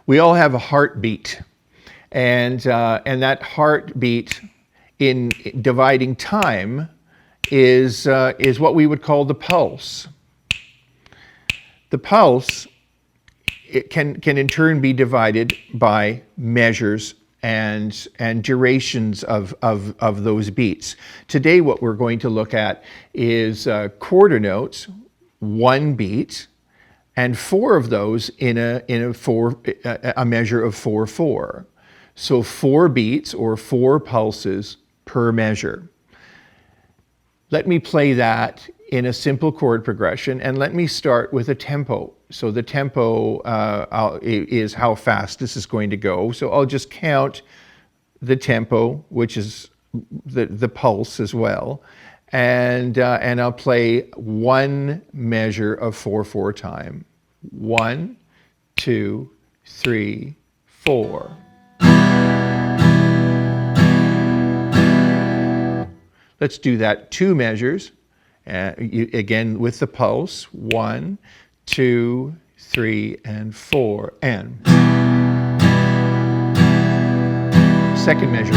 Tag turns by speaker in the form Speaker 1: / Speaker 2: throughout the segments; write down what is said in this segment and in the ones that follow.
Speaker 1: We all have a heartbeat, and that heartbeat in dividing time is what we would call the pulse. The pulse, it can in turn be divided by measures and durations of those beats. Today, what we're going to look at is quarter notes, 1 beat, and 4 of those in a measure of 4/4. So 4 beats or 4 pulses per measure. Let me play that in a simple chord progression, and let me start with a tempo. So the tempo is how fast this is going to go. So I'll just count the tempo, which is the pulse as well, and I'll play 1 measure of 4/4 time. 1, 2, 3, 4. Let's do that 2 measures. Again with the pulse. 1, 2, 3, and 4. And second measure.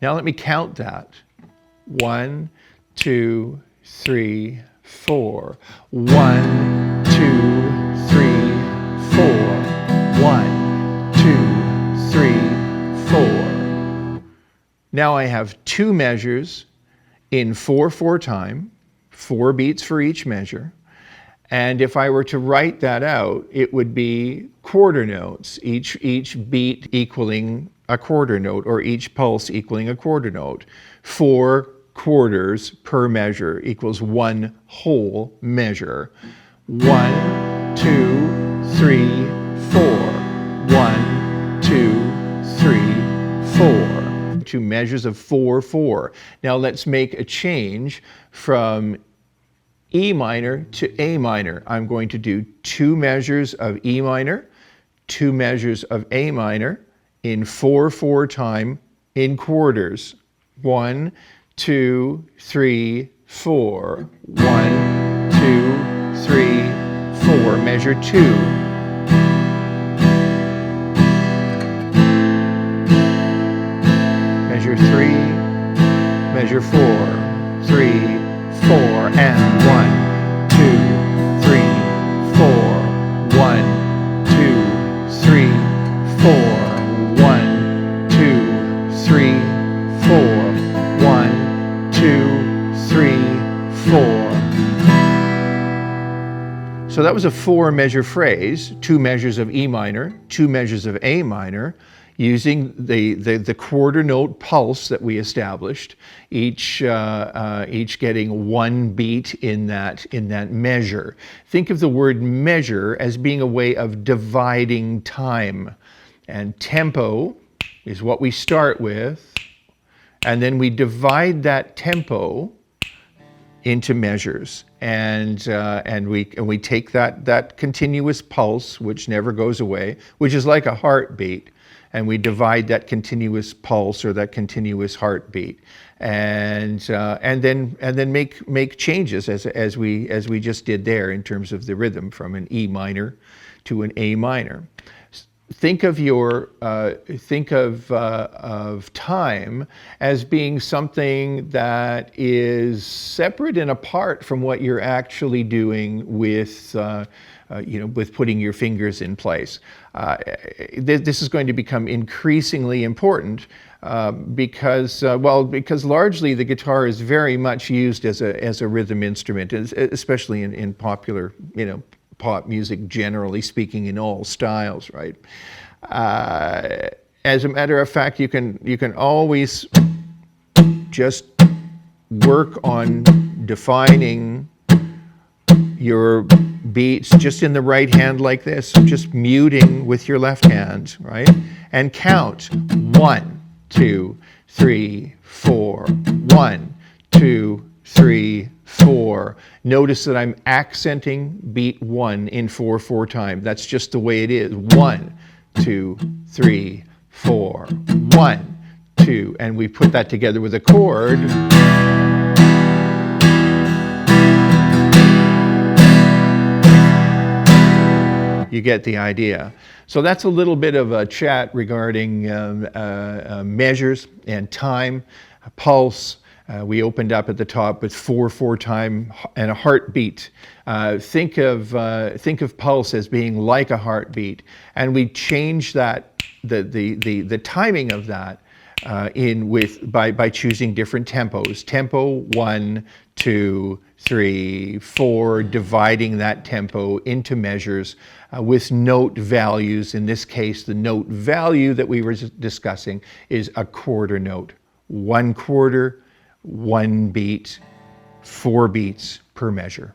Speaker 1: Now let me count that. 1, 2, 3, 4. 1, 2, 3, 4. 1, 2, 3, 4. Now I have 2 measures in 4/4 time, 4 beats for each measure. And if I were to write that out, it would be quarter notes, each beat equaling a quarter note, or each pulse equaling a quarter note. 4 quarters per measure equals 1 whole measure. 1, 2, 3, 4. 1, 2, 3, 4. 2 measures of 4/4. Now let's make a change from E minor to A minor. I'm going to do 2 measures of E minor, 2 measures of A minor in 4/4 time in quarters. 1, 2, 3, 4. 1, 2, 3, 4. Measure 2. Measure 3. Measure 4. 3, 4, and 1, 2, 3, 4. 1, 2, 3, 4. 1, 2, 3, 4. 1, 2, 3, 4. So that was a 4-measure phrase, 2 measures of E minor, 2 measures of A minor, using the quarter note pulse that we established, each getting 1 beat in that measure. Think of the word measure as being a way of dividing time. And tempo is what we start with, and then we divide that tempo into measures, and we take that continuous pulse, which never goes away, which is like a heartbeat, and we divide that continuous pulse or that continuous heartbeat, and then make changes as we just did there in terms of the rhythm from an E minor to an A minor. Think of time as being something that is separate and apart from what you're actually doing with with putting your fingers in place. This is going to become increasingly important because largely the guitar is very much used as a rhythm instrument, especially in popular, pop music, generally speaking, in all styles, right? As a matter of fact, you can always just work on defining your beats just in the right hand like this, just muting with your left hand, right? And count 1, 2, 3, 4. 1, 2, 3, 4. Notice that I'm accenting beat 1 in 4/4 time. That's just the way it is. 1, 2, 3, 4. 1, 2, and we put that together with a chord. You get the idea. So that's a little bit of a chat regarding measures and time, pulse. We opened up at the top with 4/4 time and a heartbeat. Think of pulse as being like a heartbeat, and we change that the timing of that by choosing different tempos. Tempo 1, 2, 3, 4, dividing that tempo into measures with note values. In this case, the note value that we were discussing is a quarter note. 1/4, 1 beat, 4 beats per measure.